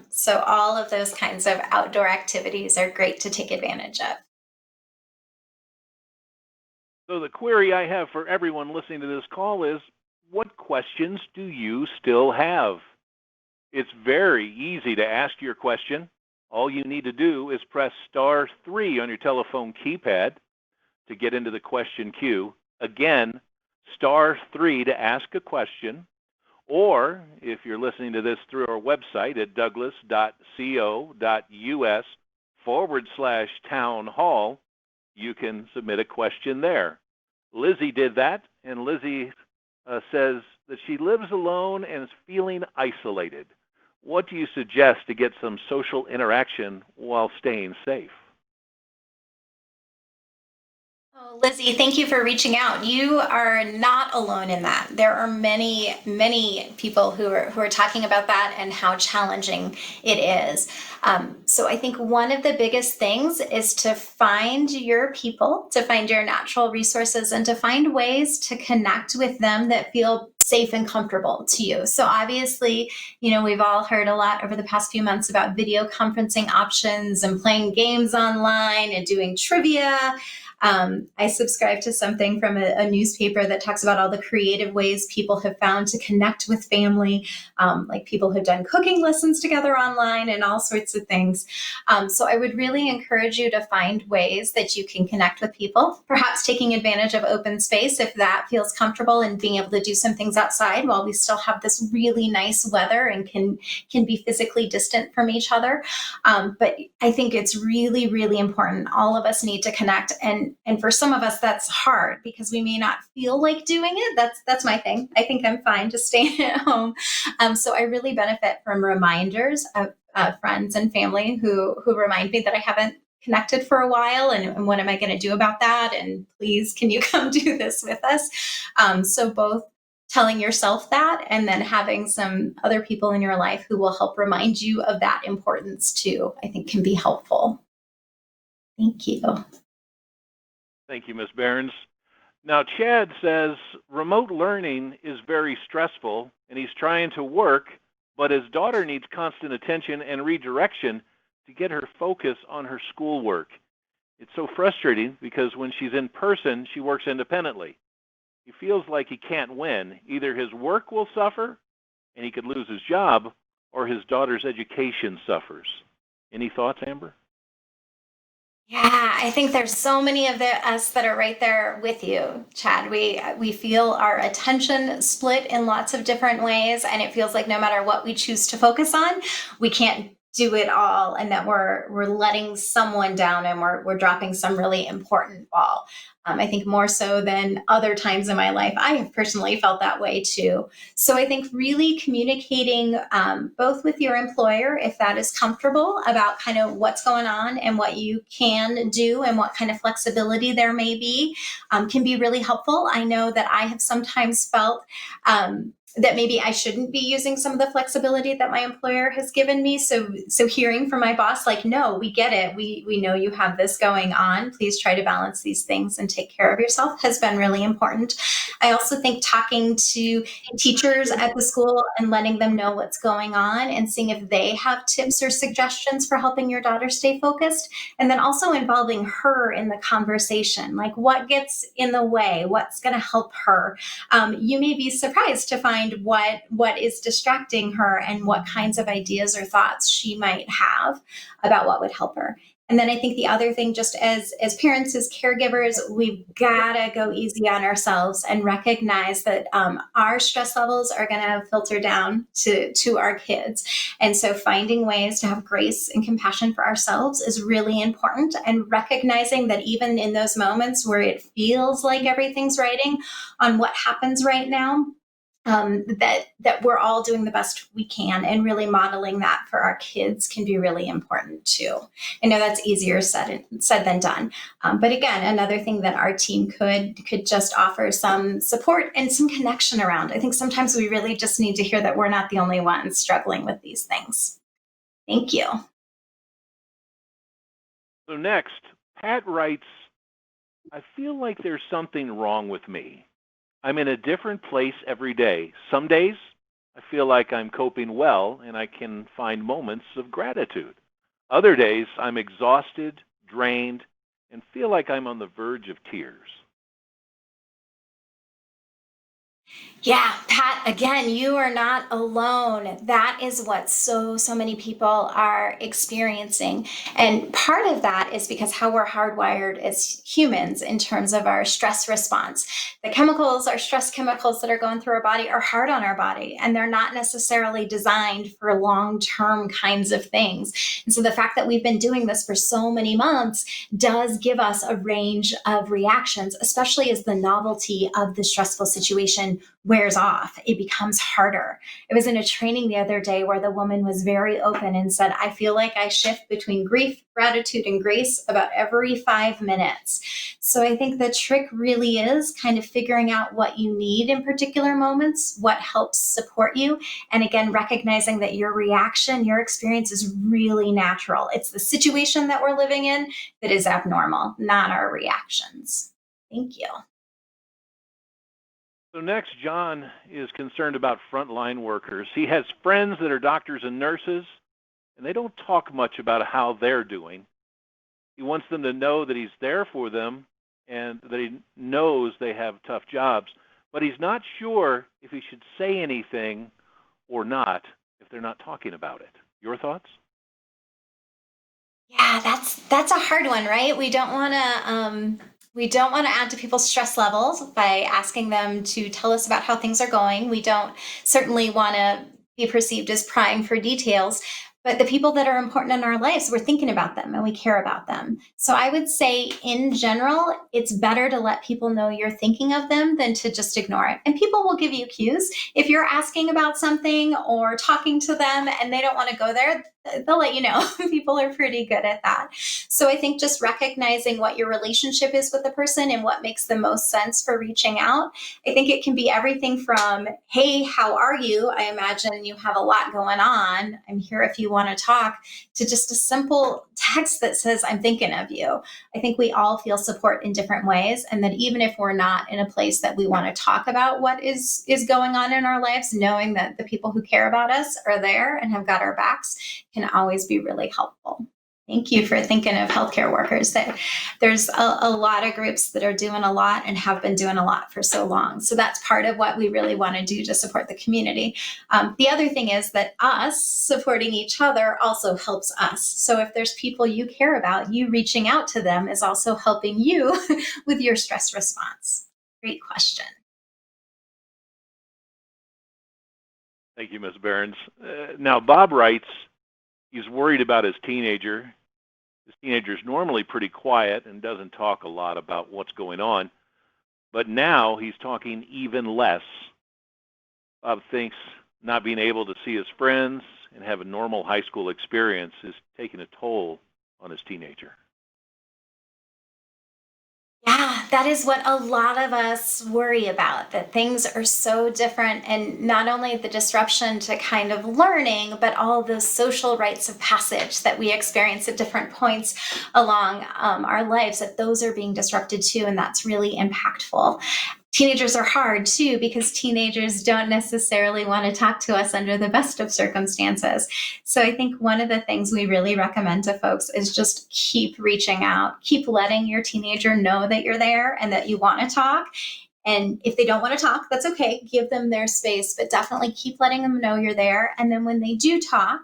So all of those kinds of outdoor activities are great to take advantage of. So the query I have for everyone listening to this call is, what questions do you still have? It's very easy to ask your question. All you need to do is press *3 on your telephone keypad to get into the question queue. Again, *3 to ask a question. Or if you're listening to this through our website at douglas.co.us/town hall, you can submit a question there. Lizzie did that, and Lizzie says that she lives alone and is feeling isolated. What do you suggest to get some social interaction while staying safe? Oh, Lizzie, thank you for reaching out. You are not alone in that. There are many, many people who are talking about that and how challenging it is. So I think one of the biggest things is to find your people, to find your natural resources, and to find ways to connect with them that feel safe and comfortable to you. So obviously, we've all heard a lot over the past few months about video conferencing options and playing games online and doing trivia. I subscribe to something from a newspaper that talks about all the creative ways people have found to connect with family, like people have done cooking lessons together online and all sorts of things. So I would really encourage you to find ways that you can connect with people, perhaps taking advantage of open space if that feels comfortable, and being able to do some things outside while we still have this really nice weather and can be physically distant from each other. But I think it's really, really important. All of us need to connect, and for some of us that's hard because we may not feel like doing it. That's my thing. I think I'm fine just staying at home. So I really benefit from reminders of friends and family who remind me that I haven't connected for a while, and what am I going to do about that? And please, can you come do this with us? So both telling yourself that and then having some other people in your life who will help remind you of that importance too, I think can be helpful. Thank you. Thank you, Ms. Behrens. Now, Chad says remote learning is very stressful, and he's trying to work, but his daughter needs constant attention and redirection to get her focus on her schoolwork. It's so frustrating because when she's in person, she works independently. He feels like he can't win. Either his work will suffer and he could lose his job, or his daughter's education suffers. Any thoughts, Amber? Yeah, I think there's so many of us that are right there with you, Chad. We feel our attention split in lots of different ways, and it feels like no matter what we choose to focus on, we can't do it all, and that we're letting someone down, and we're dropping some really important ball. I think more so than other times in my life, I have personally felt that way too. So I think really communicating both with your employer, if that is comfortable, about kind of what's going on and what you can do and what kind of flexibility there may be can be really helpful. I know that I have sometimes felt that maybe I shouldn't be using some of the flexibility that my employer has given me. So hearing from my boss, like, no, we get it. We know you have this going on. Please try to balance these things and take care of yourself has been really important. I also think talking to teachers at the school and letting them know what's going on and seeing if they have tips or suggestions for helping your daughter stay focused. And then also involving her in the conversation, like what gets in the way, what's going to help her. You may be surprised to find what is distracting her and what kinds of ideas or thoughts she might have about what would help her. And then I think the other thing, just as parents, as caregivers, we've got to go easy on ourselves and recognize that our stress levels are going to filter down to our kids. And so finding ways to have grace and compassion for ourselves is really important. And recognizing that even in those moments where it feels like everything's riding on what happens right now, that we're all doing the best we can, and really modeling that for our kids can be really important too. I know that's easier said than done, but again, another thing that our team could just offer some support and some connection around. I think sometimes we really just need to hear that we're not the only ones struggling with these things. Thank you. So next, Pat writes, I feel like there's something wrong with me. I'm in a different place every day. Some days, I feel like I'm coping well and I can find moments of gratitude. Other days, I'm exhausted, drained, and feel like I'm on the verge of tears. Yeah, Pat, again, you are not alone. That is what so many people are experiencing. And part of that is because how we're hardwired as humans in terms of our stress response. The chemicals, our stress chemicals that are going through our body are hard on our body, and they're not necessarily designed for long-term kinds of things. And so the fact that we've been doing this for so many months does give us a range of reactions, especially as the novelty of the stressful situation wears off. It becomes harder. I was in a training the other day where the woman was very open and said, I feel like I shift between grief, gratitude, and grace about every 5 minutes. So I think the trick really is kind of figuring out what you need in particular moments, what helps support you. And again, recognizing that your reaction, your experience is really natural. It's the situation that we're living in that is abnormal, not our reactions. Thank you. So next, John is concerned about frontline workers. He has friends that are doctors and nurses, and they don't talk much about how they're doing. He wants them to know that he's there for them and that he knows they have tough jobs, but he's not sure if he should say anything or not if they're not talking about it. Your thoughts? Yeah, that's a hard one, right? We don't want to add to people's stress levels by asking them to tell us about how things are going. We don't certainly want to be perceived as prying for details, but the people that are important in our lives, we're thinking about them and we care about them. So I would say in general, it's better to let people know you're thinking of them than to just ignore it. And people will give you cues. If you're asking about something or talking to them and they don't want to go there, they'll let you know. People are pretty good at that. So I think just recognizing what your relationship is with the person and what makes the most sense for reaching out. I think it can be everything from, hey, how are you? I imagine you have a lot going on. I'm here if you want to talk, to just a simple text that says, I'm thinking of you. I think we all feel support in different ways. And that even if we're not in a place that we want to talk about what is going on in our lives, knowing that the people who care about us are there and have got our backs can always be really helpful. Thank you for thinking of healthcare workers. There's a lot of groups that are doing a lot and have been doing a lot for so long. So that's part of what we really want to do to support the community. The other thing is that us supporting each other also helps us. So if there's people you care about, you reaching out to them is also helping you with your stress response. Great question. Thank you, Ms. Behrens. Now, Bob writes he's worried about his teenager. His teenager's normally pretty quiet and doesn't talk a lot about what's going on, but now he's talking even less. Bob thinks not being able to see his friends and have a normal high school experience is taking a toll on his teenager. Yeah, that is what a lot of us worry about, that things are so different, and not only the disruption to kind of learning, but all the social rites of passage that we experience at different points along our lives, that those are being disrupted too, and that's really impactful. Teenagers are hard too, because teenagers don't necessarily want to talk to us under the best of circumstances. So I think one of the things we really recommend to folks is just keep reaching out, keep letting your teenager know that you're there and that you want to talk. And if they don't want to talk, that's okay. Give them their space, but definitely keep letting them know you're there. And then when they do talk,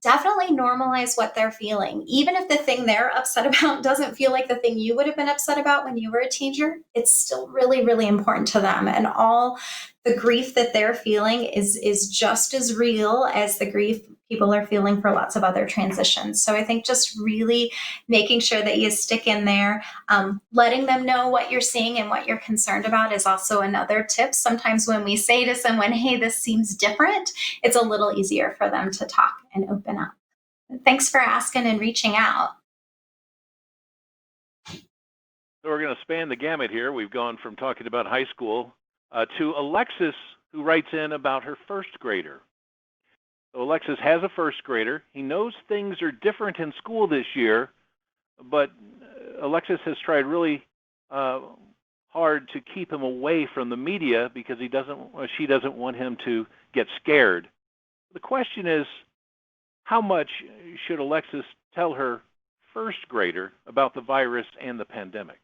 definitely normalize what they're feeling. Even if the thing they're upset about doesn't feel like the thing you would have been upset about when you were a teenager, it's still really, really important to them. And all the grief that they're feeling is just as real as the grief people are feeling for lots of other transitions. So I think just really making sure that you stick in there, letting them know what you're seeing and what you're concerned about is also another tip. Sometimes when we say to someone, hey, this seems different, it's a little easier for them to talk and open up. Thanks for asking and reaching out. So we're going to span the gamut here. We've gone from talking about high school to Alexis, who writes in about her first grader. So Alexis has a first grader. He knows things are different in school this year, but Alexis has tried really hard to keep him away from the media because she doesn't want him to get scared. The question is, how much should Alexis tell her first grader about the virus and the pandemic?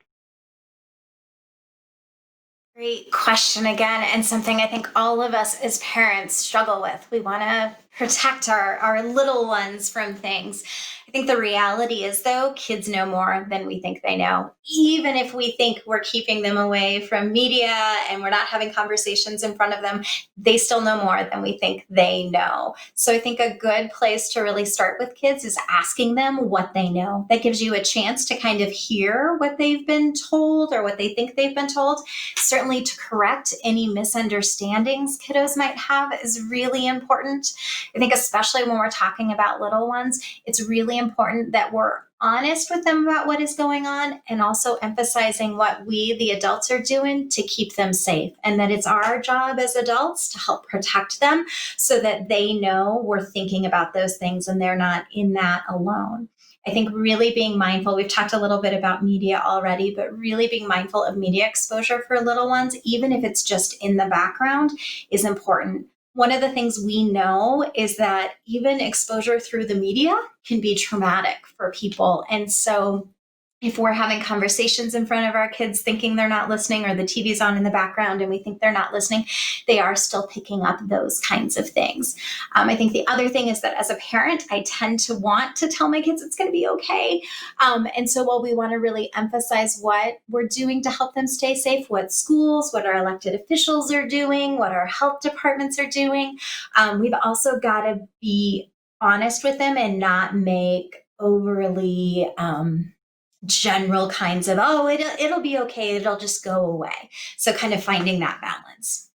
Great question again, and something I think all of us as parents struggle with. We want to protect our little ones from things. I think the reality is, though, kids know more than we think they know. Even if we think we're keeping them away from media and we're not having conversations in front of them, they still know more than we think they know. So I think a good place to really start with kids is asking them what they know. That gives you a chance to kind of hear what they've been told or what they think they've been told. Certainly to correct any misunderstandings kiddos might have is really important. I think especially when we're talking about little ones, it's really important that we're honest with them about what is going on, and also emphasizing what we, the adults, are doing to keep them safe, and that it's our job as adults to help protect them so that they know we're thinking about those things and they're not in that alone. I think really being mindful, we've talked a little bit about media already, but really being mindful of media exposure for little ones, even if it's just in the background, is important. One of the things we know is that even exposure through the media can be traumatic for people. And so if we're having conversations in front of our kids thinking they're not listening, or the TV's on in the background and we think they're not listening, they are still picking up those kinds of things. I think the other thing is that as a parent, I tend to want to tell my kids it's going to be okay. And so while we want to really emphasize what we're doing to help them stay safe, what schools, what our elected officials are doing, what our health departments are doing, we've also got to be honest with them and not make overly general kinds of, oh, it'll be okay, it'll just go away. So kind of finding that balance.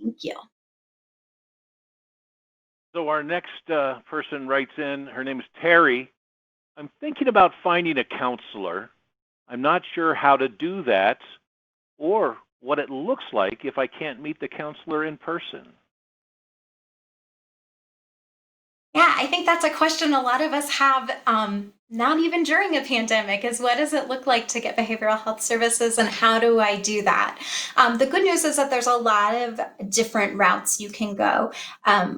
Thank you. So our next person writes in, her name is Terry. I'm thinking about finding a counselor. I'm not sure how to do that or what it looks like if I can't meet the counselor in person. Yeah, I think that's a question a lot of us have not even during a pandemic, is what does it look like to get behavioral health services and how do I do that? The good news is that there's a lot of different routes you can go.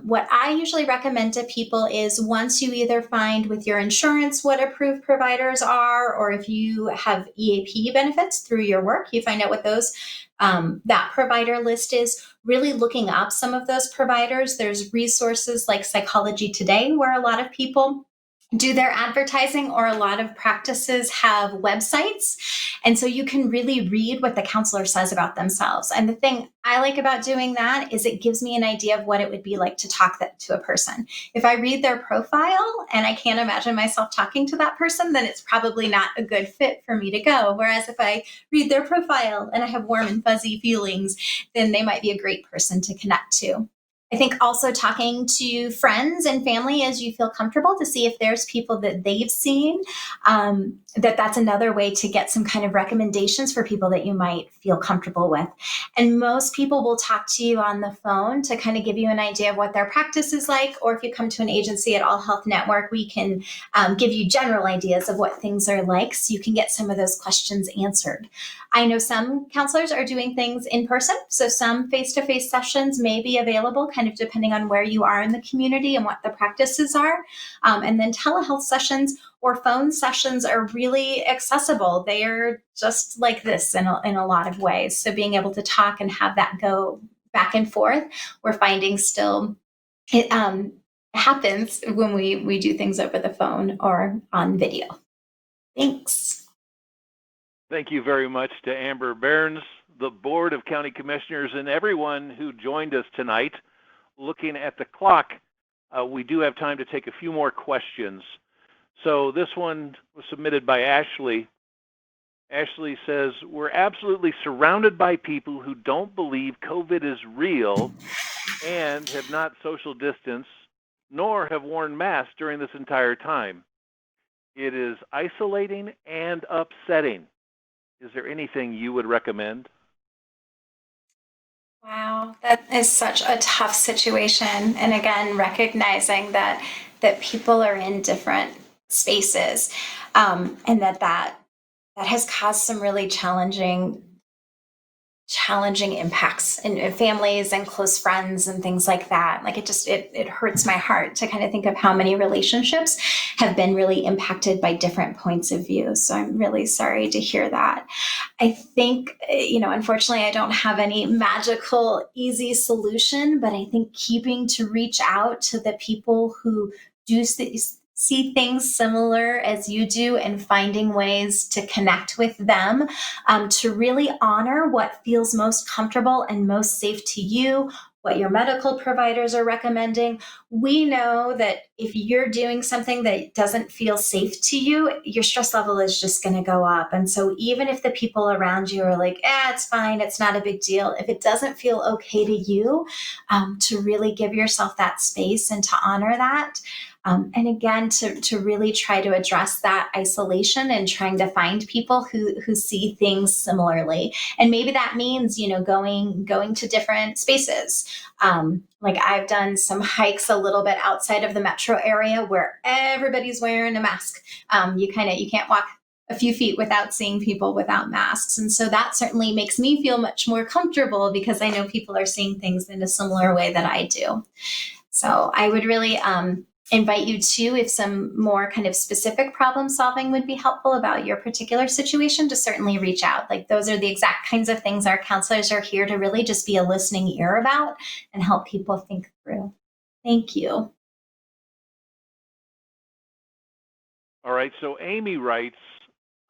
What I usually recommend to people is once you either find with your insurance what approved providers are, or if you have EAP benefits through your work, you find out what those that provider list is, really looking up some of those providers. There's resources like Psychology Today, where a lot of people do their advertising, or a lot of practices have websites. And so you can really read what the counselor says about themselves. And the thing I like about doing that is it gives me an idea of what it would be like to talk to a person. If I read their profile and I can't imagine myself talking to that person, then it's probably not a good fit for me to go. Whereas if I read their profile and I have warm and fuzzy feelings, then they might be a great person to connect to. I think also talking to friends and family as you feel comfortable to see if there's people that they've seen, that's another way to get some kind of recommendations for people that you might feel comfortable with. And most people will talk to you on the phone to kind of give you an idea of what their practice is like, or if you come to an agency at All Health Network, we can give you general ideas of what things are like so you can get some of those questions answered. I know some counselors are doing things in person, so some face-to-face sessions may be available, kind of depending on where you are in the community and what the practices are. And then telehealth sessions or phone sessions are really accessible. They are just like this in a lot of ways. So being able to talk and have that go back and forth, we're finding still it happens when we do things over the phone or on video. Thanks. Thank you very much to Amber Burns, the Board of County Commissioners, and everyone who joined us tonight. Looking at the clock, we do have time to take a few more questions. So this one was submitted by Ashley. Ashley says, we're absolutely surrounded by people who don't believe COVID is real and have not social distanced, nor have worn masks during this entire time. It is isolating and upsetting. Is there anything you would recommend? Wow, that is such a tough situation. And again, recognizing that people are in different spaces, and that has caused some really challenging impacts in families and close friends and things like that. Like it hurts my heart to kind of think of how many relationships have been really impacted by different points of view. So I'm really sorry to hear that. I think, unfortunately, I don't have any magical, easy solution, but I think keeping to reach out to the people who do see things similar as you do and finding ways to connect with them, to really honor what feels most comfortable and most safe to you, what your medical providers are recommending. We know that if you're doing something that doesn't feel safe to you, your stress level is just going to go up. And so even if the people around you are like, it's fine, it's not a big deal, if it doesn't feel okay to you, to really give yourself that space and to honor that. And again, to really try to address that isolation and trying to find people who see things similarly. And maybe that means, going to different spaces. Like I've done some hikes a little bit outside of the metro area where everybody's wearing a mask. You can't walk a few feet without seeing people without masks. And so that certainly makes me feel much more comfortable because I know people are seeing things in a similar way that I do. So I would really, invite you to, if some more kind of specific problem solving would be helpful about your particular situation, to certainly reach out. Like those are the exact kinds of things our counselors are here to really just be a listening ear about and help people think through. Thank you. All right, so Amy writes,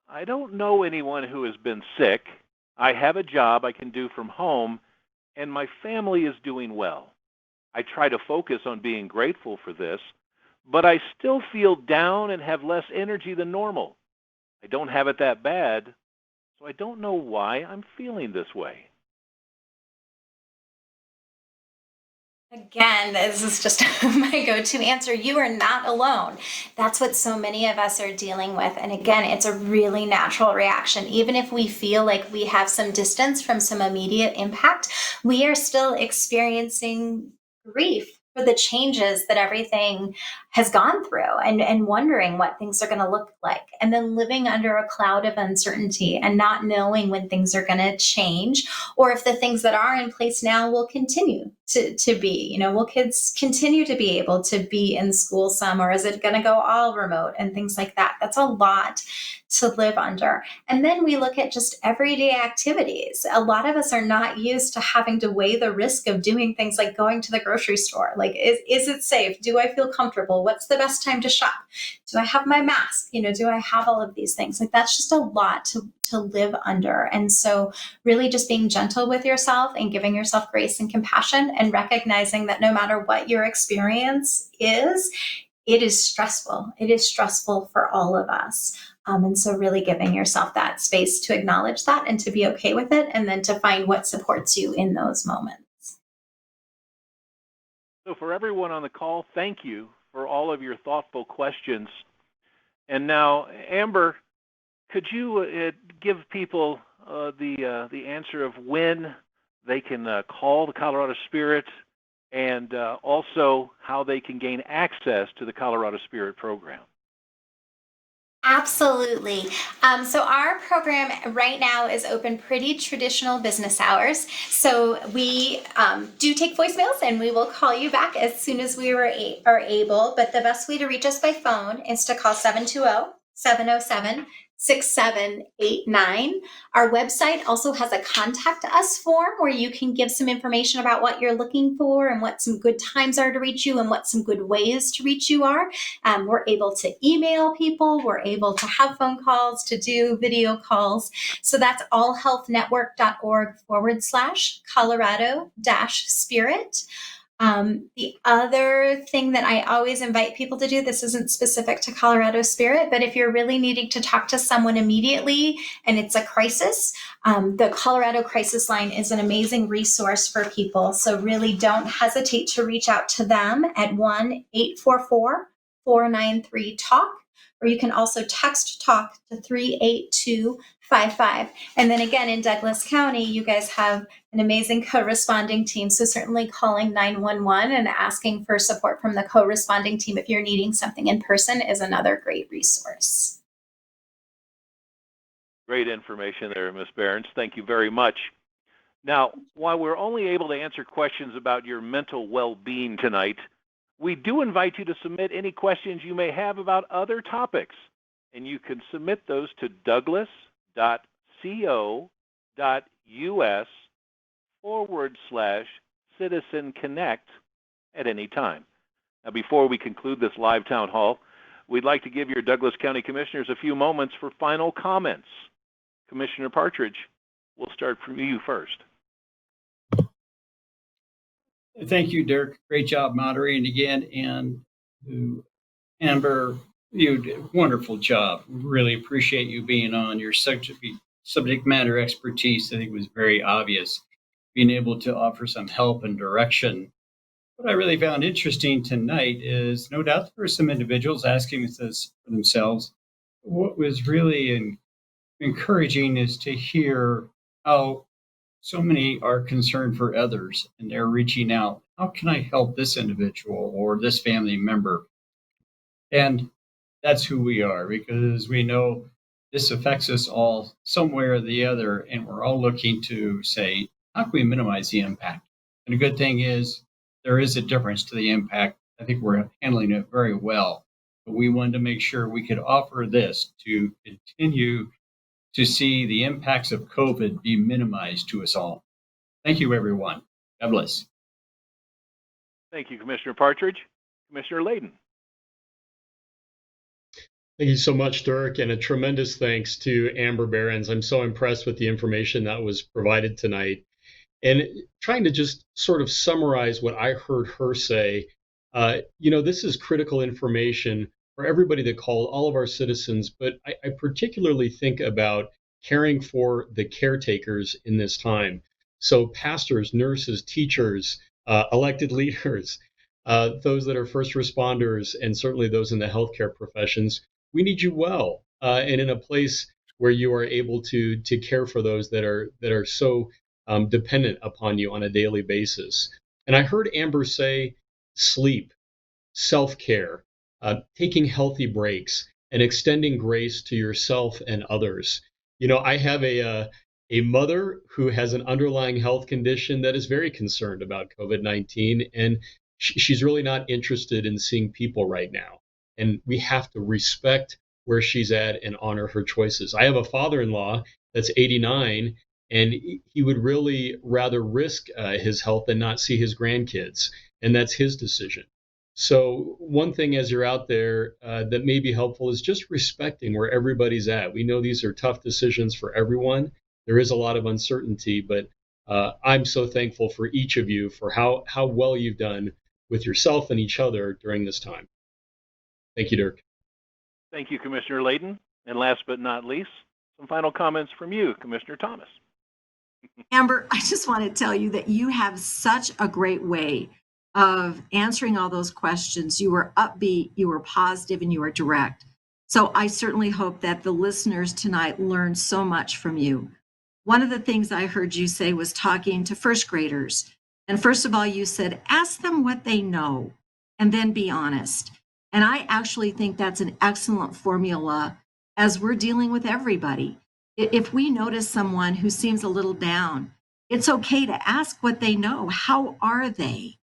I don't know anyone who has been sick. I have a job I can do from home, and my family is doing well. I try to focus on being grateful for this, but I still feel down and have less energy than normal. I don't have it that bad, so I don't know why I'm feeling this way. Again, this is just my go-to answer. You are not alone. That's what so many of us are dealing with. And again, it's a really natural reaction. Even if we feel like we have some distance from some immediate impact, we are still experiencing grief for the changes that everything has gone through, and wondering what things are going to look like, and then living under a cloud of uncertainty and not knowing when things are going to change, or if the things that are in place now will continue to be, will kids continue to be able to be in school some, or is it going to go all remote and things like that. That's a lot to live under. And then we look at just everyday activities. A lot of us are not used to having to weigh the risk of doing things like going to the grocery store. Like, is it safe? Do I feel comfortable? What's the best time to shop? Do I have my mask? Do I have all of these things? Like, that's just a lot to live under. And so really just being gentle with yourself and giving yourself grace and compassion, and recognizing that no matter what your experience is, it is stressful. It is stressful for all of us. And so really giving yourself that space to acknowledge that and to be okay with it, and then to find what supports you in those moments. So for everyone on the call, thank you for all of your thoughtful questions. And now, Amber, could you give people the answer of when they can call the Colorado Spirit, and also how they can gain access to the Colorado Spirit program? Absolutely. So our program right now is open pretty traditional business hours. So we do take voicemails, and we will call you back as soon as we are able. But the best way to reach us by phone is to call 720-707-6789. Our website also has a contact us form where you can give some information about what you're looking for and what some good times are to reach you and what some good ways to reach you are. We're able to email people. We're able to have phone calls, to do video calls. So that's allhealthnetwork.org/Colorado-Spirit. The other thing that I always invite people to do, this isn't specific to Colorado Spirit, but if you're really needing to talk to someone immediately and it's a crisis, the Colorado Crisis Line is an amazing resource for people. So really don't hesitate to reach out to them at 1-844-493-TALK, or you can also text TALK to 38255. And then again, in Douglas County, you guys have an amazing co-responding team. So certainly calling 911 and asking for support from the co-responding team if you're needing something in person is another great resource. Great information there, Ms. Behrens. Thank you very much. Now, while we're only able to answer questions about your mental well-being tonight, we do invite you to submit any questions you may have about other topics, and you can submit those to douglas.co.us/Citizen Connect at any time. Now, before we conclude this live town hall, we'd like to give your Douglas County Commissioners a few moments for final comments. Commissioner Partridge, we'll start from you first. Thank you, Dirk. Great job moderating again. And Amber, you did a wonderful job. Really appreciate you being on. Your subject matter expertise, I think, was very obvious. Being able to offer some help and direction. What I really found interesting tonight is, no doubt there were some individuals asking this for themselves. What was really encouraging is to hear how so many are concerned for others, and they're reaching out. How can I help this individual or this family member? And that's who we are, because we know this affects us all some way or the other, and we're all looking to say, how can we minimize the impact? And the good thing is, there is a difference to the impact. I think we're handling it very well, but we wanted to make sure we could offer this to continue to see the impacts of COVID be minimized to us all. Thank you, everyone. God bless. Thank you, Commissioner Partridge. Commissioner Layden. Thank you so much, Dirk, and a tremendous thanks to Amber Behrens. I'm so impressed with the information that was provided tonight. And trying to just sort of summarize what I heard her say, this is critical information for everybody that called, all of our citizens, but I particularly think about caring for the caretakers in this time. So pastors, nurses, teachers, elected leaders, those that are first responders, and certainly those in the healthcare professions, we need you well, and in a place where you are able to care for those that are so dependent upon you on a daily basis. And I heard Amber say sleep, self-care, taking healthy breaks, and extending grace to yourself and others. I have a mother who has an underlying health condition that is very concerned about COVID-19, and she's really not interested in seeing people right now. And we have to respect where she's at and honor her choices. I have a father-in-law that's 89, and he would really rather risk his health than not see his grandkids, and that's his decision. So one thing as you're out there that may be helpful is just respecting where everybody's at. We know these are tough decisions for everyone. There is a lot of uncertainty, but I'm so thankful for each of you for how well you've done with yourself and each other during this time. Thank you, Dirk. Thank you, Commissioner Layton. And last but not least, some final comments from you, Commissioner Thomas. Amber, I just want to tell you that you have such a great way of answering all those questions. You were upbeat, you were positive, and you were direct. So I certainly hope that the listeners tonight learned so much from you. One of the things I heard you say was talking to first graders. And first of all, you said, ask them what they know and then be honest. And I actually think that's an excellent formula as we're dealing with everybody. If we notice someone who seems a little down, it's okay to ask what they know. How are they?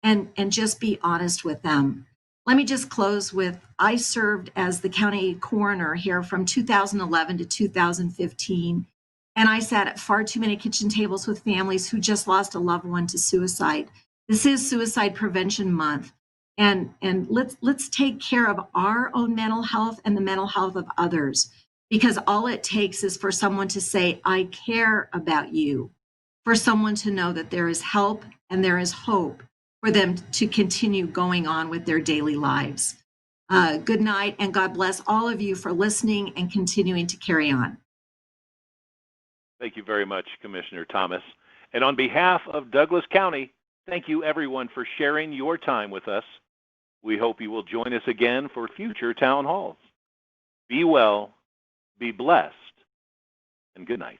And just be honest with them. Let me just close with, I served as the county coroner here from 2011 to 2015. And I sat at far too many kitchen tables with families who just lost a loved one to suicide. This is Suicide Prevention Month. And let's take care of our own mental health and the mental health of others, because all it takes is for someone to say, I care about you, for someone to know that there is help and there is hope for them to continue going on with their daily lives. Good night, and God bless all of you for listening and continuing to carry on. Thank you very much, Commissioner Thomas. And on behalf of Douglas County, thank you everyone for sharing your time with us. We hope you will join us again for future town halls. Be well, be blessed, and good night.